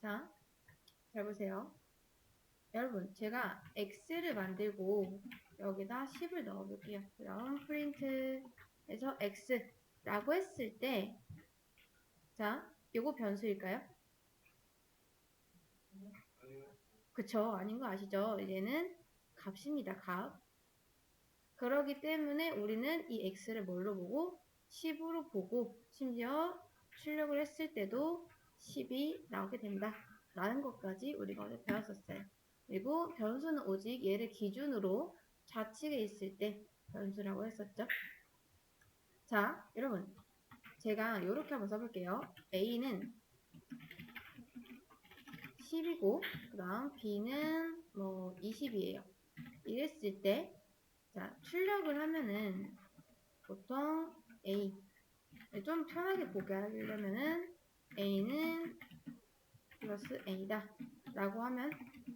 자, 잘 보세요. 여러분, 제가 x를 만들고 여기다 10을 넣어볼게요. 그럼 프린트에서 x라고 했을 때, 자, 요거 변수일까요? 그쵸? 아닌 거 아시죠? 얘는 값입니다. 값. 그러기 때문에 우리는 이 x를 뭘로 보고? 10으로 보고, 심지어 출력을 했을 때도 10이 나오게 된다. 라는 것까지 우리가 어제 배웠었어요. 그리고 변수는 오직 얘를 기준으로 좌측에 있을 때 변수라고 했었죠. 자, 여러분. 제가 이렇게 한번 써볼게요. A는 10이고, 그 다음 B는 뭐 20이에요. 이랬을 때, 자, 출력을 하면은 보통 A, 좀 편하게 보게 하려면은 A는 플러스 A다 라고 하면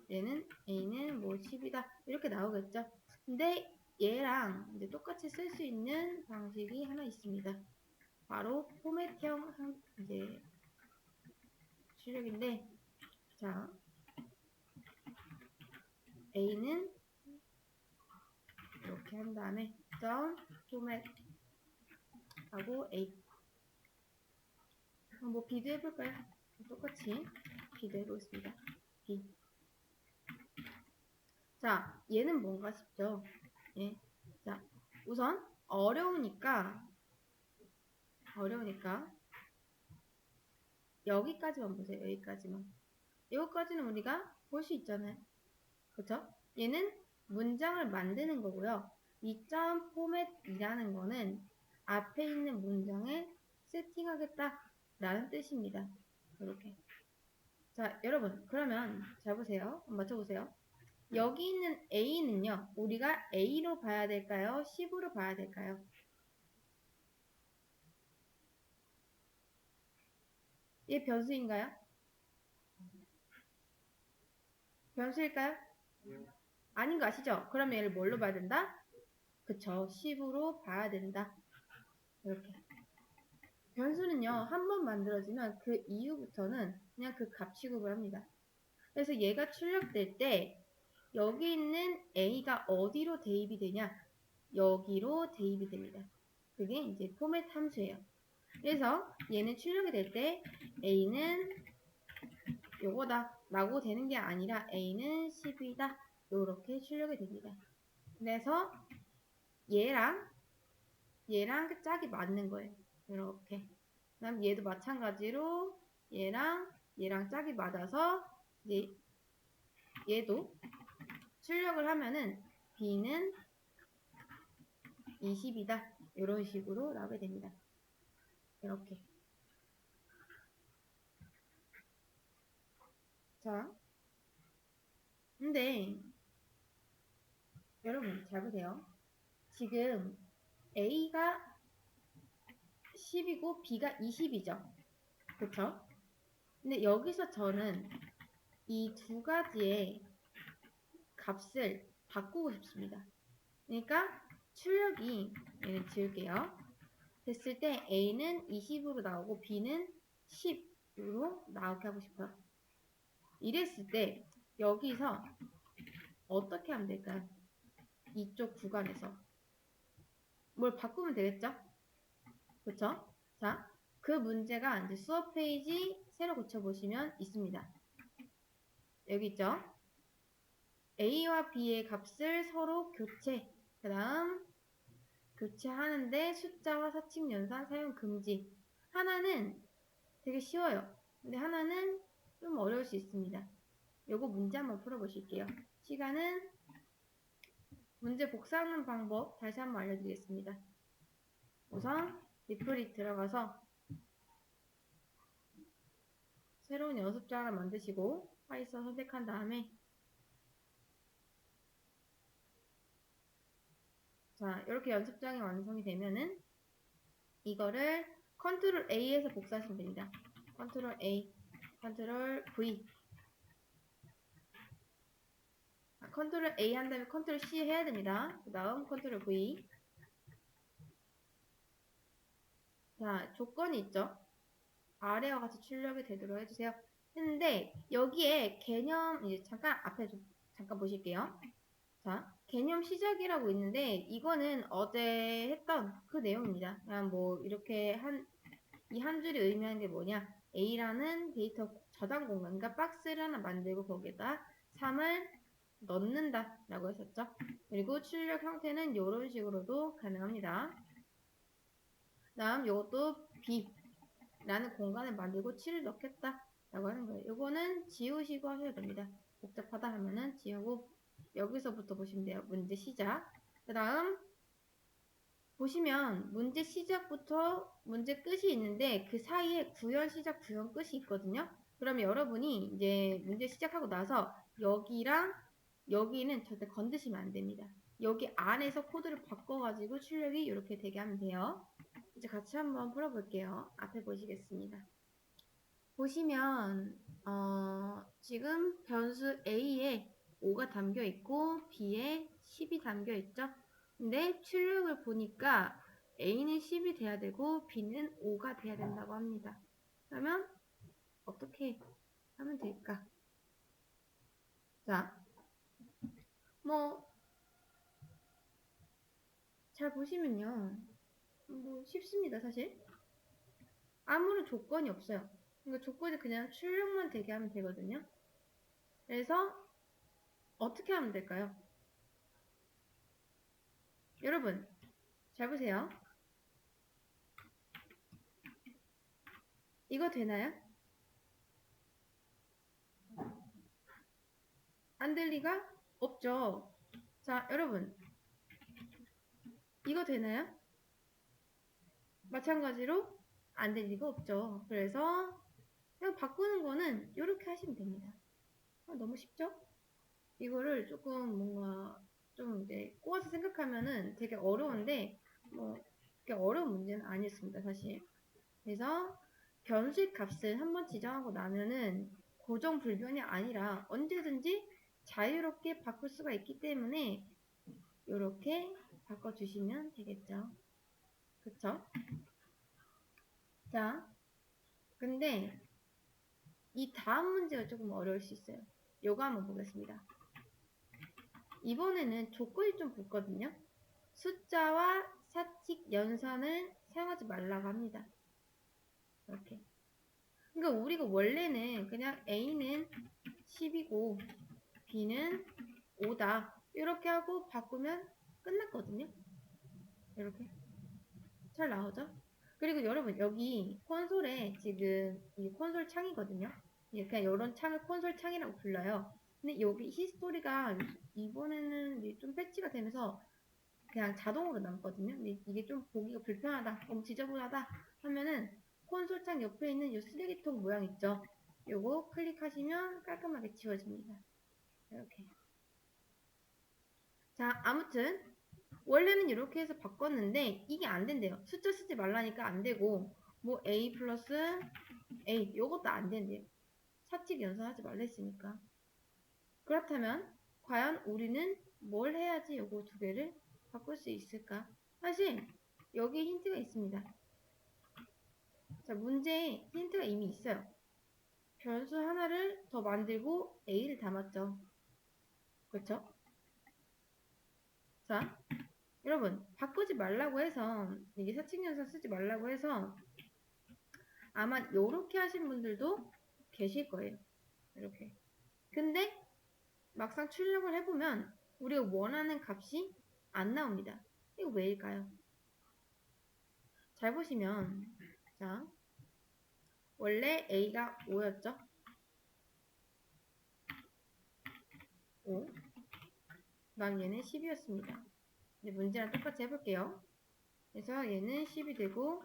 얘는 A는 뭐 10이다 이렇게 나오겠죠. 근데 얘랑 이제 똑같이 쓸 수 있는 방식이 하나 있습니다. 바로 포맷형 이제 출력인데, 자, A는 이렇게 한 다음에 점 포맷 하고 A. 뭐 B도 해볼까요? 똑같이 B도 해보겠습니다. B. 자, 얘는 뭔가 싶죠? 예. 자, 우선 어려우니까 여기까지만 보세요. 여기까지만. 이거까지는 우리가 볼 수 있잖아요. 그쵸? 얘는 문장을 만드는 거고요. 이 점 포맷이라는 거는 앞에 있는 문장에 세팅하겠다 라는 뜻입니다. 이렇게. 자, 여러분, 그러면 잘 보세요. 한번 맞춰보세요. 여기 있는 A는요, 우리가 A로 봐야 될까요? 10으로 봐야 될까요? 얘 변수인가요? 변수일까요? 아닌 거 아시죠? 그럼 얘를 뭘로 봐야 된다? 그쵸, 10으로 봐야 된다. 이렇게. 변수는요, 한 번 만들어지면 그 이후부터는 그냥 그 값 취급을 합니다. 그래서 얘가 출력될 때 여기 있는 A가 어디로 대입이 되냐? 여기로 대입이 됩니다. 그게 이제 포맷 함수예요. 그래서 얘는 출력이 될 때 A는 요거다 라고 되는 게 아니라 A는 10이다 요렇게 출력이 됩니다. 그래서 얘랑 그 짝이 맞는 거예요. 이렇게. 그다음 얘도 마찬가지로 얘랑 짝이 맞아서 이제 얘도 출력을 하면은 B는 20이다. 이런 식으로 나오게 됩니다. 이렇게. 자, 근데 여러분 잘 보세요. 지금 A가 10이고 B가 20이죠. 그쵸? 근데 여기서 저는 이 두 가지의 값을 바꾸고 싶습니다. 그러니까 출력이 얘는 지울게요. 됐을 때 A는 20으로 나오고 B는 10으로 나오게 하고 싶어요. 이랬을 때 여기서 어떻게 하면 될까요? 이쪽 구간에서 뭘 바꾸면 되겠죠? 그쵸? 자, 그 문제가 이제 수업 페이지 새로 고쳐보시면 있습니다. 여기 있죠? A와 B의 값을 서로 교체. 그 다음 교체하는데 숫자와 사칙 연산 사용 금지. 하나는 되게 쉬워요. 근데 하나는 좀 어려울 수 있습니다. 요거 문제 한번 풀어보실게요. 시간은 문제 복사하는 방법 다시 한번 알려드리겠습니다. 우선 리플이 들어가서 새로운 연습장을 만드시고 파이썬 선택한 다음에 자, 이렇게 연습장이 완성이 되면은 이거를 컨트롤 A에서 복사하시면 됩니다. 컨트롤 A, 컨트롤 V. 컨트롤 A 한 다음에 컨트롤 C 해야 됩니다. 그 다음 컨트롤 V. 자, 조건이 있죠. 아래와 같이 출력이 되도록 해주세요. 했는데 여기에 개념 이제 잠깐 앞에 좀 잠깐 보실게요. 자, 개념 시작이라고 있는데 이거는 어제 했던 그 내용입니다. 그냥 뭐 이렇게 이 한 줄이 의미하는 게 뭐냐? A라는 데이터 저장 공간, 그러니까 박스를 하나 만들고 거기에다 3을 넣는다 라고 했었죠. 그리고 출력 형태는 이런 식으로도 가능합니다. 다음 이것도 B라는 공간을 만들고 7을 넣겠다 라고 하는 거예요. 이거는 지우시고 하셔도 됩니다. 복잡하다 하면은 지우고 여기서부터 보시면 돼요. 문제 시작. 그 다음 보시면 문제 시작부터 문제 끝이 있는데 그 사이에 구현 시작 구현 끝이 있거든요. 그러면 여러분이 이제 문제 시작하고 나서 여기랑 여기는 절대 건드시면 안 됩니다. 여기 안에서 코드를 바꿔가지고 출력이 이렇게 되게 하면 돼요. 이제 같이 한번 풀어볼게요. 앞에 보시겠습니다. 보시면 지금 변수 A에 5가 담겨 있고 B에 10이 담겨 있죠. 근데 출력을 보니까 A는 10이 돼야 되고 B는 5가 돼야 된다고 합니다. 그러면 어떻게 하면 될까? 자, 뭐 잘 보시면요. 뭐 쉽습니다, 사실. 아무런 조건이 없어요. 그러니까 조건이 그냥 출력만 되게 하면 되거든요. 그래서 어떻게 하면 될까요? 여러분, 잘 보세요. 이거 되나요? 안 될 리가 없죠. 자, 여러분, 이거 되나요? 마찬가지로 안 될 리가 없죠. 그래서 그냥 바꾸는 거는 이렇게 하시면 됩니다. 너무 쉽죠? 이거를 조금 뭔가 좀 이제 꼬아서 생각하면은 되게 어려운데 뭐 그렇게 어려운 문제는 아니었습니다, 사실. 그래서 변수의 값을 한번 지정하고 나면은 고정 불변이 아니라 언제든지 자유롭게 바꿀 수가 있기 때문에 이렇게 바꿔주시면 되겠죠. 그쵸? 자, 근데 이 다음 문제가 조금 어려울 수 있어요. 요거 한번 보겠습니다. 이번에는 조건이 좀 붙거든요. 숫자와 사칙 연산을 사용하지 말라고 합니다. 이렇게. 그러니까 우리가 원래는 그냥 A는 10이고 B는 5다. 이렇게 하고 바꾸면 끝났거든요. 이렇게. 잘 나오죠? 그리고 여러분 여기 콘솔에 지금 이 콘솔 창이거든요. 그냥 이런 창을 콘솔 창이라고 불러요. 근데 여기 히스토리가 이번에는 좀 패치가 되면서 그냥 자동으로 남거든요. 근데 이게 좀 보기가 불편하다, 너무 지저분하다 하면은 콘솔 창 옆에 있는 이 쓰레기통 모양 있죠? 요거 클릭하시면 깔끔하게 지워집니다. 이렇게. 자, 아무튼 원래는 이렇게 해서 바꿨는데 이게 안 된대요. 숫자 쓰지 말라니까 안 되고 뭐 A 플러스 A 요것도 안 된대요. 사칙 연산하지 말라 했으니까. 그렇다면 과연 우리는 뭘 해야지 요거 두 개를 바꿀 수 있을까? 사실 여기에 힌트가 있습니다. 자, 문제에 힌트가 이미 있어요. 변수 하나를 더 만들고 A를 담았죠. 그렇죠? 자, 여러분 바꾸지 말라고 해서 이게 사칙연산 쓰지 말라고 해서 아마 이렇게 하신 분들도 계실 거예요. 이렇게. 근데 막상 출력을 해보면 우리가 원하는 값이 안 나옵니다. 이거 왜일까요? 잘 보시면 자, 원래 A가 5였죠? 5. 그다음 얘는 10이었습니다. 근데 문제랑 똑같이 해볼게요. 그래서 얘는 10이 되고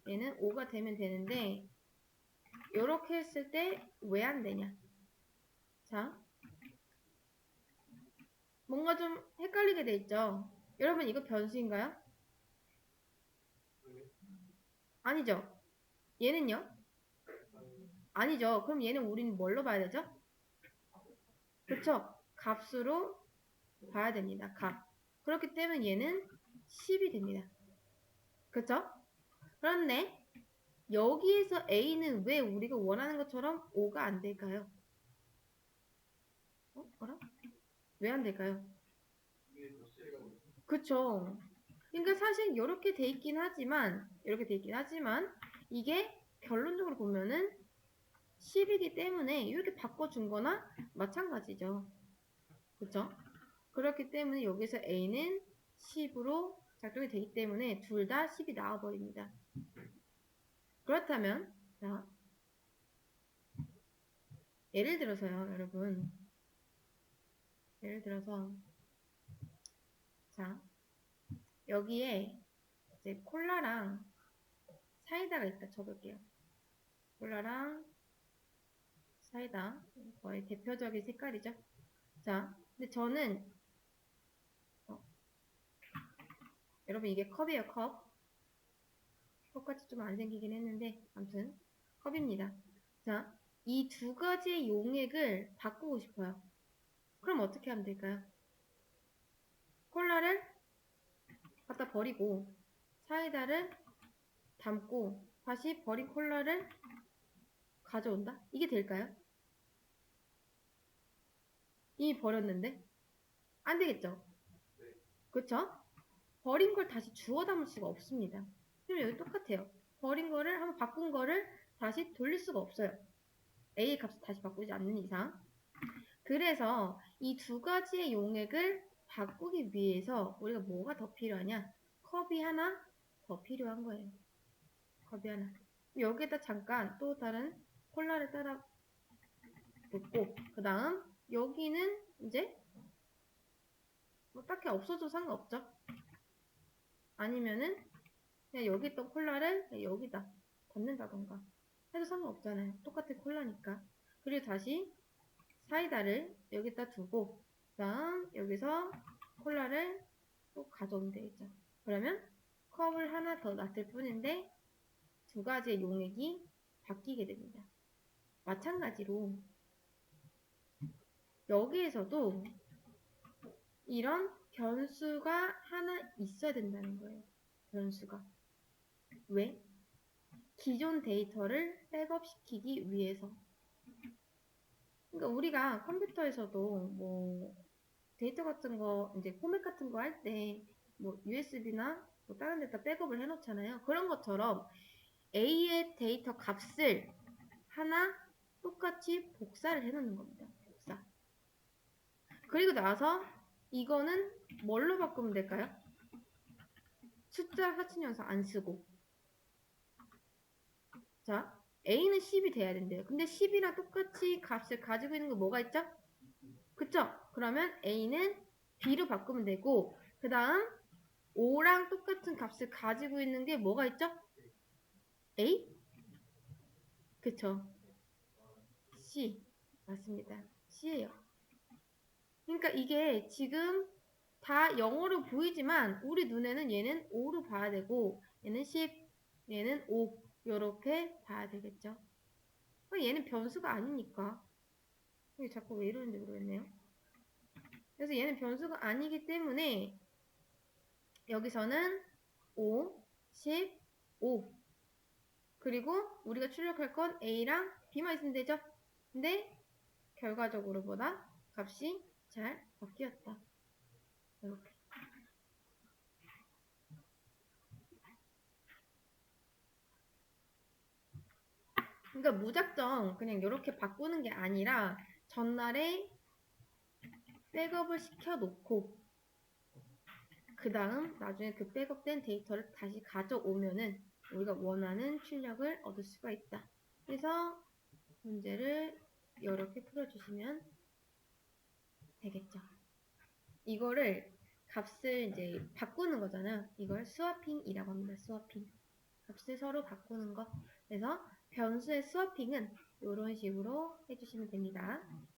얘는 5가 되면 되는데 이렇게 했을 때 왜 안 되냐? 자, 뭔가 좀 헷갈리게 돼 있죠? 여러분 이거 변수인가요? 아니죠? 얘는요? 아니죠. 그럼 얘는 우리는 뭘로 봐야 되죠? 그쵸? 값으로 봐야 됩니다. 값. 그렇기 때문에 얘는 10이 됩니다. 그쵸? 그런데 여기에서 A는 왜 우리가 원하는 것처럼 5가 안 될까요? 뭐라? 왜 안 될까요? 그쵸. 그러니까 사실 이렇게 돼 있긴 하지만 이게 결론적으로 보면은 10이기 때문에 이렇게 바꿔준 거나 마찬가지죠. 그쵸? 그렇기 때문에 여기서 A는 10으로 작동이 되기 때문에 둘 다 10이 나와버립니다. 그렇다면 자, 예를 들어서요, 여러분. 예를 들어서 자, 여기에 이제 콜라랑 사이다가 있다 쳐볼게요. 콜라랑 사이다 거의 대표적인 색깔이죠. 자, 근데 저는 여러분 이게 컵이에요, 컵. 컵같이 좀 안 생기긴 했는데 아무튼 컵입니다. 자, 이 두 가지의 용액을 바꾸고 싶어요. 그럼 어떻게 하면 될까요? 콜라를 갖다 버리고 사이다를 담고 다시 버린 콜라를 가져온다? 이게 될까요? 이미 버렸는데? 안 되겠죠? 그쵸? 버린 걸 다시 주워 담을 수가 없습니다. 그럼 여기 똑같아요. 버린 거를 한번 바꾼 거를 다시 돌릴 수가 없어요. A의 값을 다시 바꾸지 않는 이상. 그래서 이 두 가지의 용액을 바꾸기 위해서 우리가 뭐가 더 필요하냐? 컵이 하나 더 필요한 거예요. 컵이 하나. 여기에다 잠깐 또 다른 콜라를 따라 붓고 그 다음 여기는 이제 뭐 딱히 없어도 상관없죠. 아니면은 그냥 여기 있던 콜라를 여기다 담는다던가 해도 상관없잖아요. 똑같은 콜라니까. 그리고 다시 사이다를 여기다 두고 그 다음 여기서 콜라를 또 가져오면 되겠죠. 그러면 컵을 하나 더 놨을 뿐인데 두 가지의 용액이 바뀌게 됩니다. 마찬가지로 여기에서도 이런 변수가 하나 있어야 된다는 거예요. 변수가. 왜? 기존 데이터를 백업시키기 위해서. 그러니까 우리가 컴퓨터에서도 뭐 데이터 같은 거 이제 포맷 같은 거 할 때 뭐 USB나 뭐 다른 데다 백업을 해놓잖아요. 그런 것처럼 A의 데이터 값을 하나 똑같이 복사를 해놓는 겁니다. 복사. 그리고 나서 이거는 뭘로 바꾸면 될까요? 숫자 사칭연산 안 쓰고. 자, A는 10이 돼야 된대요. 근데 10이랑 똑같이 값을 가지고 있는 거 뭐가 있죠? 그쵸? 그러면 A는 B로 바꾸면 되고 그 다음 5랑 똑같은 값을 가지고 있는 게 뭐가 있죠? A? 그쵸? C. 맞습니다. C예요. 그러니까 이게 지금 다 영어로 보이지만 우리 눈에는 얘는 5로 봐야 되고 얘는 10, 얘는 5 이렇게 봐야 되겠죠. 얘는 변수가 아니니까. 이게 자꾸 왜 이러는지 모르겠네요. 그래서 얘는 변수가 아니기 때문에 여기서는 5, 10, 5 그리고 우리가 출력할 건 A랑 B만 있으면 되죠. 근데 결과적으로 보다 값이 잘 바뀌었다. 이렇게. 그러니까 무작정 그냥 이렇게 바꾸는 게 아니라 전날에 백업을 시켜놓고 그 다음 나중에 그 백업된 데이터를 다시 가져오면은 우리가 원하는 출력을 얻을 수가 있다. 그래서 문제를 이렇게 풀어주시면 되겠죠. 이거를 값을 이제 바꾸는 거잖아요. 이걸 스와핑이라고 합니다. 스와핑. 값을 서로 바꾸는 거. 그래서 변수의 스와핑은 이런 식으로 해주시면 됩니다.